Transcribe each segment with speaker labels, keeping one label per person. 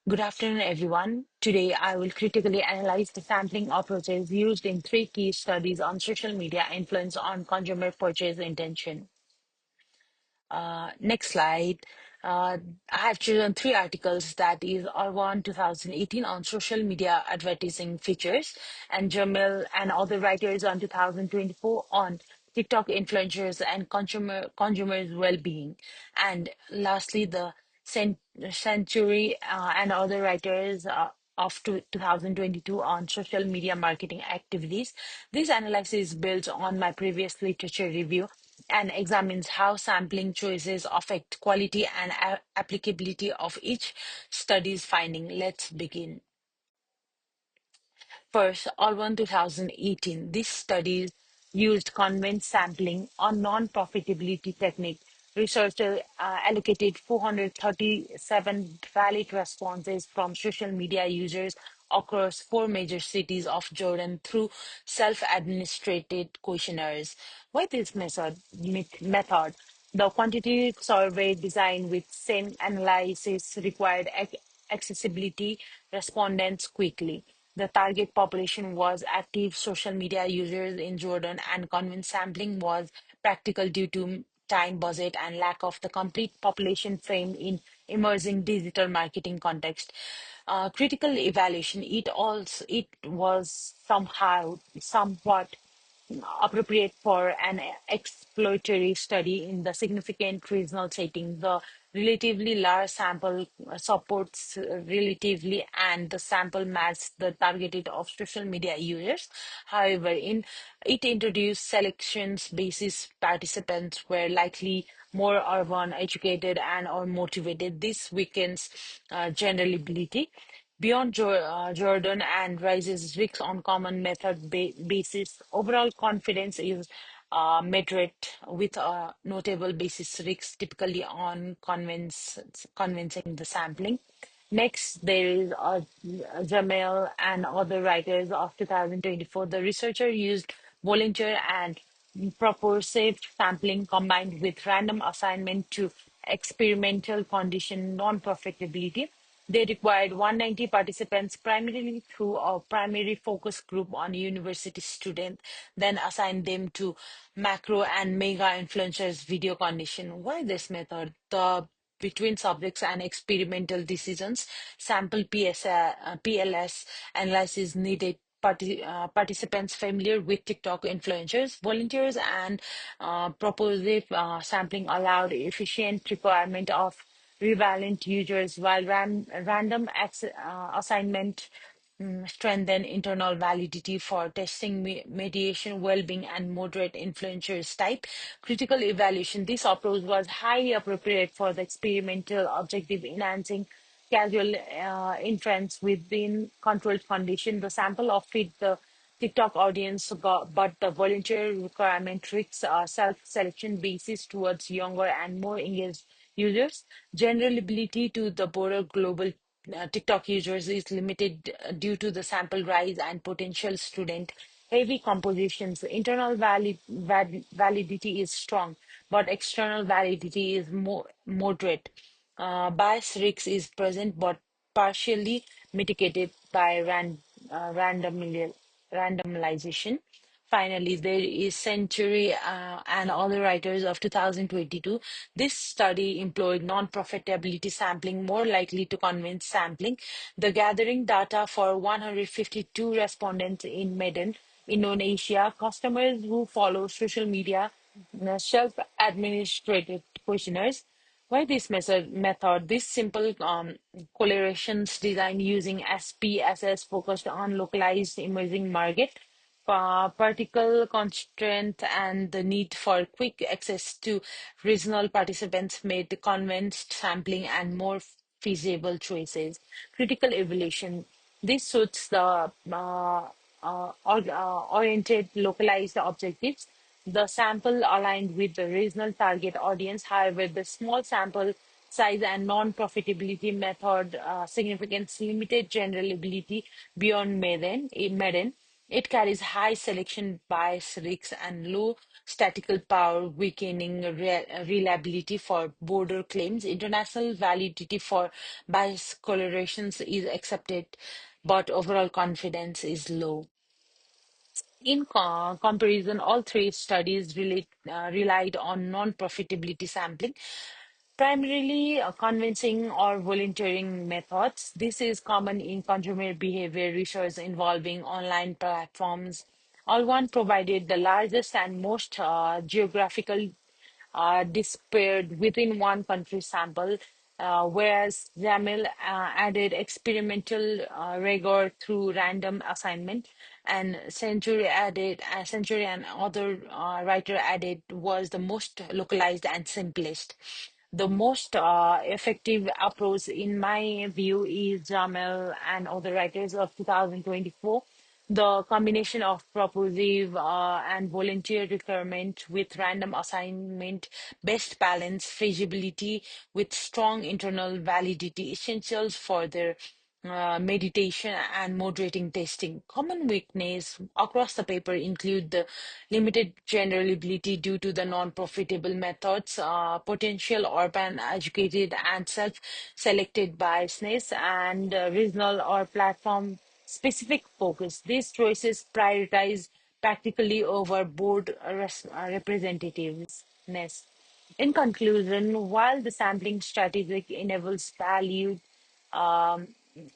Speaker 1: Good afternoon, everyone. Today, I will critically analyze the sampling approaches used in three key studies on social media influence on consumer purchase intention. Next slide. Uh, I have chosen three articles that is R1 2018 on social media advertising features and Jamil and other writers on 2024 on TikTok influencers and consumers well-being. And lastly, the cent- Century and other writers of 2022 on social media marketing activities. This analysis builds on my previous literature review and examines how sampling choices affect quality and applicability of each study's finding. Let's begin. First, Allone 2018, this study used convent sampling on non-profitability technique. Researchers allocated 437 valid responses from social media users across four major cities of Jordan through self-administrated questionnaires. Why this method? The quantitative survey designed with same analysis required accessibility respondents quickly. The target population was active social media users in Jordan, and convince sampling was practical due to time, budget, and lack of the complete population frame in emerging digital marketing context. Critical evaluation. It was somewhat appropriate for an exploratory study in the significant regional setting. The relatively large sample supports relatively, and the sample matched the targeted of social media users. However, in it introduced selections basis participants were likely more urban, educated, and or motivated. This weakens generability. Beyond Jordan and raises risks on common method basis. Overall confidence is moderate with a notable basis risks typically on convincing the sampling. Next, there is Jamel and other writers of 2024. The researcher used volunteer and proportive sampling combined with random assignment to experimental condition non-profitability. They required 190 participants primarily through a primary focus group on university students, then assigned them to macro and mega influencers video condition. Why this method? The between subjects and experimental decisions, sample PLS analysis needed participants familiar with TikTok influencers, volunteers, and propositive sampling allowed efficient requirement of revalent users, while random assignment strengthen internal validity for testing mediation, well-being, and moderate influencers type. Critical evaluation. This approach was highly appropriate for the experimental objective enhancing casual inference within controlled condition. The sample of fit the TikTok audience, but the volunteer requirement tricks self-selection basis towards younger and more engaged users. Generability to the broader global TikTok users is limited due to the sample rise and potential student heavy compositions. Internal validity is strong, but external validity is more moderate. Bias risk is present but partially mitigated by randomization. Finally, there is Century and other writers of 2022. This study employed non-profitability sampling more likely to convince sampling. The gathering data for 152 respondents in Medan, Indonesia, customers who follow social media self-administrated questionnaires. Why this method? This simple correlations design using SPSS focused on localized emerging market, particle constraint, and the need for quick access to regional participants made the convinced sampling and more feasible choices. Critical evaluation. This suits the oriented localized objectives. The sample aligned with the regional target audience. However, the small sample size and non-profitability method significance limited general ability beyond Medan. It carries high selection bias risks and low statistical power, weakening reliability for border claims. International validity for bias correlations is accepted, but overall confidence is low. In comparison, all three studies relied on non-profitability sampling, primarily convincing or volunteering methods. This is common in consumer behavior research involving online platforms. All one provided the largest and most geographical disappeared within one country sample, whereas Jamil added experimental rigor through random assignment, and Century and other writer added was the most localized and simplest. The most effective approach, in my view, is Jamel and other writers of 2024. The combination of propositive and volunteer requirement with random assignment best balance feasibility with strong internal validity essentials for their meditation and moderating testing. Common weakness across the paper include the limited generalizability due to the non-profitable methods, potential urban educated and self-selected biasness, and regional or platform specific focus. These choices prioritize practically over board representativeness. In conclusion, while the sampling strategy enables valued um,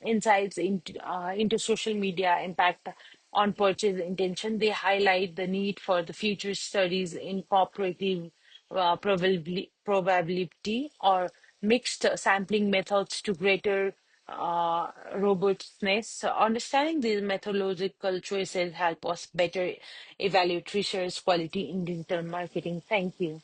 Speaker 1: insights into social media impact on purchase intention, they highlight the need for the future studies in cooperative probability or mixed sampling methods to greater robustness. So understanding these methodological choices help us better evaluate research quality in digital marketing. Thank you.